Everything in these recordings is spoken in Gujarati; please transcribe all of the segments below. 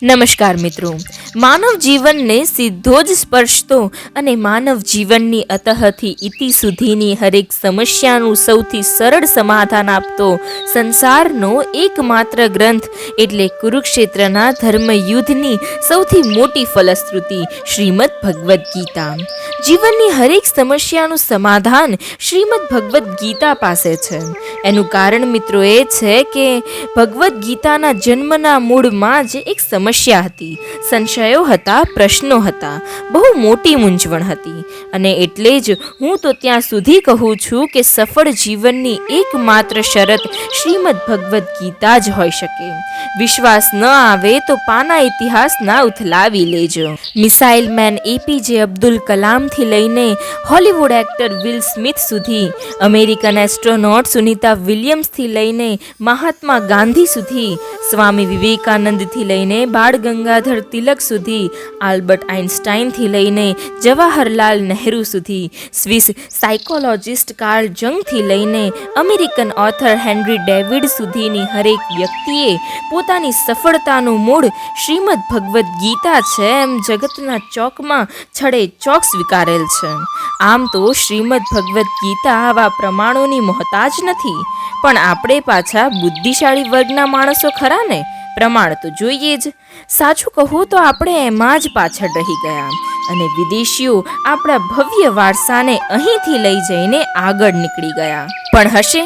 નમસ્કાર મિત્રો, માનવ જીવનને સીધો જ સ્પર્શતો અને માનવ જીવનની અતઃથી ઇતિ સુધીની હરેક સમસ્યાનું સૌથી સરળ સમાધાન આપતો સંસારનો એકમાત્ર ગ્રંથ એટલે કુરુક્ષેત્રના ધર્મયુદ્ધની સૌથી મોટી ફલશ્રુતિ શ્રીમદ ભગવદ્ ગીતા. જીવનની હરેક સમસ્યાનું સમાધાન શ્રીમદ ભગવદ્ ગીતા પાસે છે. એનું કારણ મિત્રો એ છે કે ભગવદ્ ગીતાના જન્મના મૂળમાં જ એક સમસ્યા હતી, સંશયો હતા, પ્રશ્નો હતા, બહુ મોટી મૂંઝવણ હતી. અને એટલે જ હું તો ત્યાં સુધી કહું છું કે સફળ જીવનની એકમાત્ર શરત શ્રીમદ ભગવદ્ ગીતા જ હોઈ શકે. વિશ્વાસ ન આવે તો પાના ઇતિહાસના ઉથલાવી લેજો. મિસાઇલ મેન એપીજે અબ્દુલ કલામથી લઈને હોલિવૂડ એક્ટર વિલ સ્મિથ સુધી, અમેરિકન એસ્ટ્રોનોટ સુનિતા વિલિયમ્સથી લઈને મહાત્મા ગાંધી સુધી, સ્વામી વિવેકાનંદથી લઈને બાળ ગંગાધર તિલક સુધી, આલ્બર્ટ આઇન્સ્ટાઈનથી લઈને જવાહરલાલ નહેરુ સુધી, સ્વિસ સાયકોલોજિસ્ટ કાર્લ જંગથી લઈને અમેરિકન ઓથર હેનરી ડેવિડ સુધીની હરેક વ્યક્તિએ પોતાની સફળતાનું મૂળ શ્રીમદ ભગવદ્ ગીતા છે એમ જગતના ચોકમાં છડે ચોક સ્વીકારેલ છે. આમ તો શ્રીમદ ભગવદ્ ગીતા આવા પ્રમાણોની મોહતાજ નથી, પણ આપણે પાછા બુદ્ધિશાળી વર્ગના માણસો ખરા ને, પ્રમાણ તો જોઈએ જ. સાચું કહું તો આપણે એમાં જ પાછળ રહી ગયા અને વિદેશીઓ આપણા ભવ્ય વારસાને અહીંથી લઈ જઈને આગળ નીકળી ગયા. પણ હશે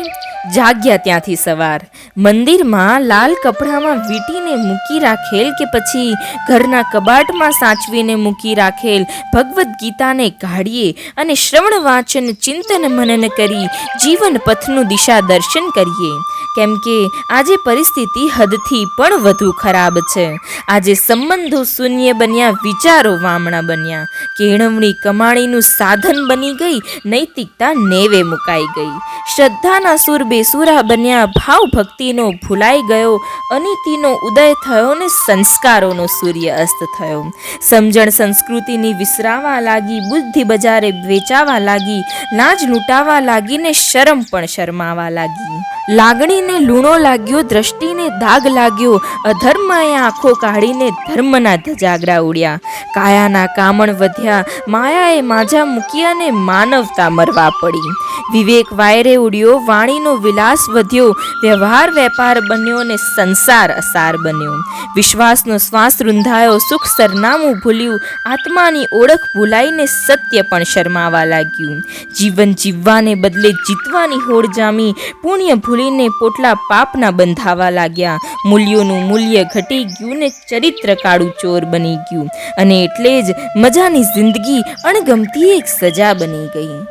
જાગ્યા ત્યાંથી સવાર, મંદિરમાં લાલ કપડામાં વીંટીને મૂકી રાખેલ કે પછી ઘરના કબાટમાં સાચવીને મૂકી રાખેલ ભગવદ્ ગીતાને કાઢીએ અને શ્રવણ વાંચન ચિંતન મનન કરી જીવન પથનું દિશા દર્શન કરીએ. કેમ કે આજે પરિસ્થિતિ હદથી પણ વધુ ખરાબ છે. આજે સંબંધો શૂન્ય બન્યા, વિચારો વામણા બન્યા, કેળવણી કમાણીનું સાધન બની ગઈ, નૈતિકતા નેવે મુકાઈ ગઈ, શ્રદ્ધાના સુર બેસુરા બન્યા, ભાવ ભક્તિનો ભૂલાઈ ગયો, અનીતિનો ઉદય થયો ને સંસ્કારોનો સૂર્ય અસ્ત થયો. સમજણ સંસ્કૃતિની વિસરાવા લાગી, બુદ્ધિ બજારે વેચાવા લાગી, લાજ લૂંટાવા લાગી ને શરમ પણ શરમાવા લાગી. લાગણીને લૂણો લાગ્યો, દ્રષ્ટિને દાગ લાગ્યો, અધર્મએ આંખો કાઢીને ધર્મના ધજાગરા ઉડ્યા, કાયાના કામણ વધ્યા, માયાએ માજા મૂકી અને માનવતા મરવા પડી. વિવેક વાયરે ઉડ્યો, વાણીનો વિલાસ વધ્યો, વ્યવહાર વેપાર બન્યો ને સંસાર અસાર બન્યો. વિશ્વાસનો શ્વાસ રૂંધાયો, સુખ સરનામું ભૂલ્યું, આત્માની ઓળખ ભૂલાઈને સત્ય પણ શરમાવા લાગ્યું. જીવન જીવવાને બદલે જીતવાની હોડ જામી, પુણ્ય ભૂલીને પોટલા પાપના બંધાવા લાગ્યા. મૂલ્યોનું મૂલ્ય ઘટી ગયું ને ચરિત્ર કાળું ચોર બની ગયું. અને એટલે જ મજાની જિંદગી અણગમતી એક સજા બની ગઈ.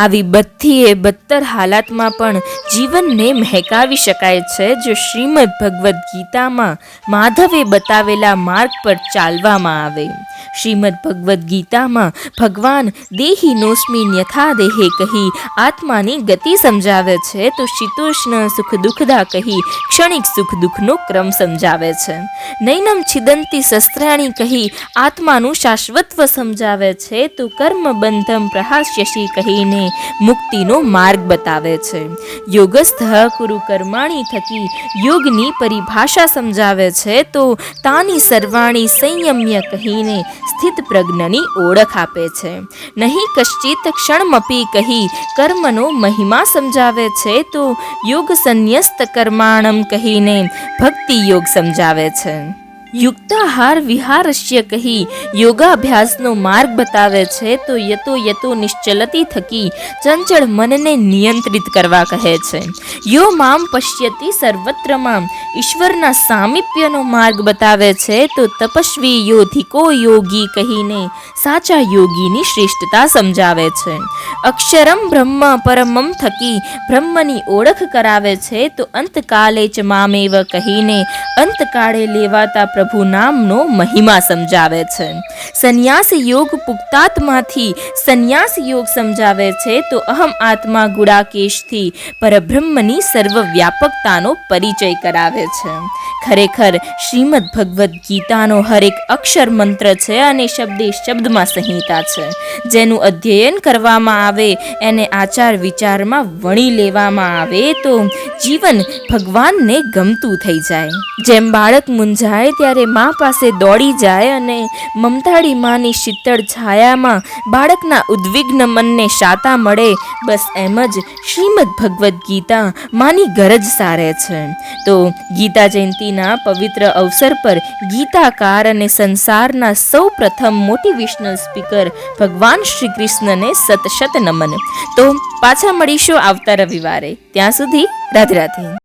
આવી બધી બદતર હાલાતમાં પણ જીવનને મહેકાવી શકાય છે જો શ્રીમદ ભગવદ્ ગીતામાં માધવે બતાવેલા માર્ગ પર ચાલવામાં આવે. શ્રીમદ ભગવદ્ ગીતામાં ભગવાન દેહી નોસ્મિન યથા દેહે કહી આત્માની ગતિ સમજાવે છે, તો શીતોષ્ણ સુખ દુઃખદા કહી ક્ષણિક સુખ દુઃખનો ક્રમ સમજાવે છે. નૈનમ છિદંતી શસ્ત્રાણી કહી આત્માનું શાશ્વતત્વ સમજાવે છે, તો કર્મ બંધમ પ્રહાસ્યસી કહીને મુક્તિનો માર્ગ બતાવે છે. યોગસ્થ કુરુ કર્માણી થકી યોગની પરિભાષા સમજાવે છે, તો તાની સર્વાણી સંયમ્ય કહીને સ્થિત પ્રજ્ઞની ઓળખ આપે છે. નહીં કશ્ચિત ક્ષણમપી કહી કર્મનો મહિમા સમજાવે છે, તો યોગ સંન્યસ્ત કર્માણમ કહીને ભક્તિ યોગ સમજાવે છે. યુક્તાહાર વિહારસ્ય કહી યોગાભ્યાસનો માર્ગ બતાવે છે, તો યતો યતો નિશ્ચલતી થકી ચંચળ મનને નિયંત્રિત કરવા કહે છે. યો મામ પશ્યતિ સર્વત્રમાં ઈશ્વરના સામીપ્યનો માર્ગ બતાવે છે, તો તપસ્વી યોધિકો યોગી કહીને સાચા યોગીની શ્રેષ્ઠતા સમજાવે છે. અક્ષરમ બ્રહ્મ પરમમ થકી બ્રહ્મની ઓળખ કરાવે છે, તો અંતકાલે ચ મામેવ કહીને અંતકાળે લેવાતા પ્રભુ નામનો મહિમા સમજાવે છે. સંન્યાસ યોગ પુખ્તાત્માથી સંન્યાસ યોગ સમજાવે છે, તો અહમ આત્મા ગુડાકેશથી પરબ્રહ્મની સર્વવ્યાપકતાનો પરિચય કરાવે છે. ખરેખર શ્રીમદ ભગવદ્ ગીતાનો હરેક અક્ષર મંત્ર છે અને શબ્દે શબ્દમાં સંહિતા છે. જેનું અધ્યયન કરવામાં આવે, એને આચાર વિચારમાં વણી લેવામાં આવે તો જીવન ભગવાનને ગમતું થઈ જાય. જેમ બાળક મૂંઝાય ત્યારે ત્યારે મા પાસે દોડી જાય અને મમતાળી માની શીતળ છાયામાં બાળકના ઉદ્વિગ્ન મનને શાતા મળે. બસ એમ જ શ્રીમદ ભગવદ્ ગીતા માની ગરજ સારે છે. તો ગીતા જયંતિના પવિત્ર અવસર પર ગીતાકાર અને સંસારના સૌ પ્રથમ મોટિવેશનલ સ્પીકર ભગવાન શ્રી કૃષ્ણને સત નમન. તો પાછા મળીશું આવતા રવિવારે. ત્યાં સુધી રાધે રાધે.